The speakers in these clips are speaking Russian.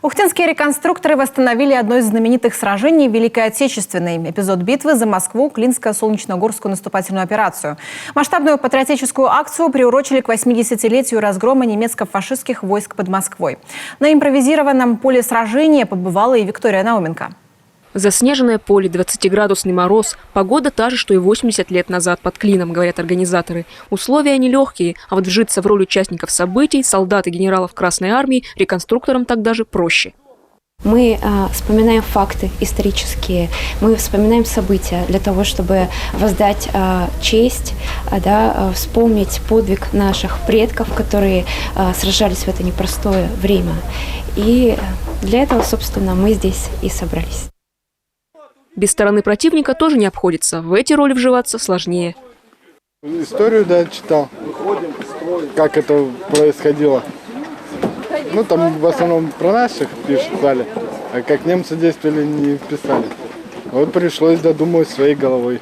Ухтинские реконструкторы восстановили одно из знаменитых сражений Великой Отечественной. Эпизод битвы за Москву, Клинско-Солнечногорскую наступательную операцию. Масштабную патриотическую акцию приурочили к 80-летию разгрома немецко-фашистских войск под Москвой. На импровизированном поле сражения побывала и Виктория Науменко. Заснеженное поле, 20-градусный мороз. Погода та же, что и 80 лет назад под Клином, говорят организаторы. Условия нелегкие, а вот вжиться в роль участников событий, солдат и генералов Красной Армии реконструкторам так даже проще. Мы вспоминаем факты исторические, мы вспоминаем события для того, чтобы воздать честь, вспомнить подвиг наших предков, которые сражались в это непростое время. И для этого, собственно, мы здесь и собрались. Без стороны противника тоже не обходится. В эти роли вживаться сложнее. Историю, читал, как это происходило. Там в основном про наших писали, а как немцы действовали, не писали. Вот пришлось додумывать своей головой.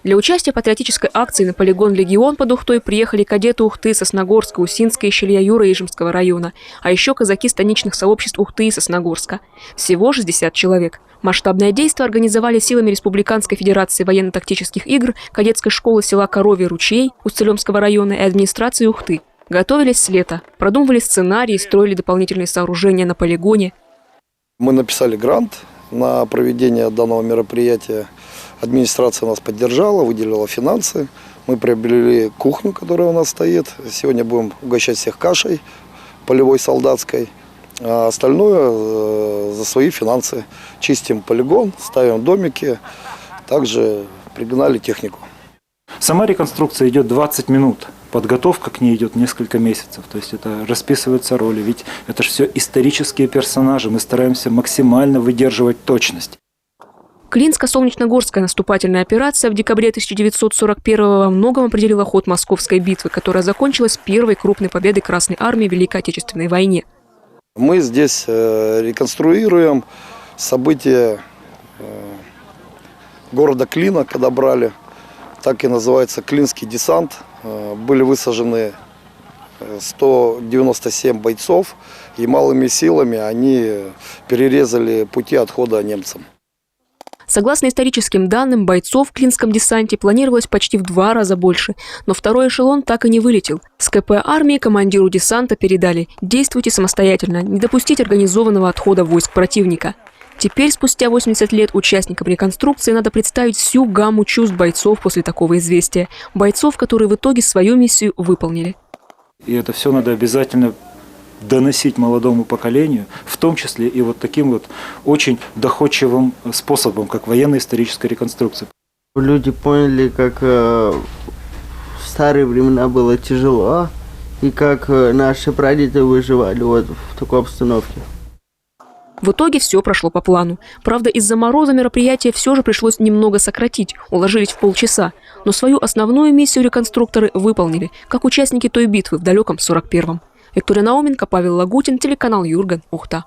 Для участия в патриотической акции на полигон «Легион» под Ухтой приехали кадеты Ухты, Сосногорска, Усинска и Шилья-Юра Ижемского района, а еще казаки станичных сообществ Ухты и Сосногорска. Всего 60 человек. Масштабное действие организовали силами Республиканской Федерации военно-тактических игр, кадетской школы села Коровий Ручей Усть-Илимского района и администрации Ухты. Готовились с лета, продумывали сценарии, строили дополнительные сооружения на полигоне. Мы написали грант на проведение данного мероприятия. Администрация нас поддержала, выделила финансы. Мы приобрели кухню, которая у нас стоит. Сегодня будем угощать всех кашей полевой солдатской. А остальное за свои финансы. Чистим полигон, ставим домики. Также пригнали технику. Сама реконструкция идет 20 минут. Подготовка к ней идет несколько месяцев. То есть это расписываются роли. Ведь это же все исторические персонажи. Мы стараемся максимально выдерживать точность. Клинско-Солнечногорская наступательная операция в декабре 1941-го во многом определила ход Московской битвы, которая закончилась первой крупной победой Красной Армии в Великой Отечественной войне. Мы здесь реконструируем события города Клина, когда брали. Так и называется Клинский десант. Были высажены 197 бойцов, и малыми силами они перерезали пути отхода немцам. Согласно историческим данным, бойцов в Клинском десанте планировалось почти в 2 раза больше, но второй эшелон так и не вылетел. С КП армии командиру десанта передали: действуйте самостоятельно, не допустить организованного отхода войск противника. Теперь, спустя 80 лет, участникам реконструкции надо представить всю гамму чувств бойцов после такого известия. Бойцов, которые в итоге свою миссию выполнили. И это все надо обязательно доносить молодому поколению, в том числе и вот таким вот очень доходчивым способом, как военно-историческая реконструкция. Люди поняли, как в старые времена было тяжело, и как наши прадеды выживали в такой обстановке. В итоге все прошло по плану. Правда, из-за мороза мероприятие все же пришлось немного сократить, уложились в полчаса. Но свою основную миссию реконструкторы выполнили, как участники той битвы в далеком 41-м. Виктория Науменко, Павел Лагутин, телеканал Юрган, Ухта.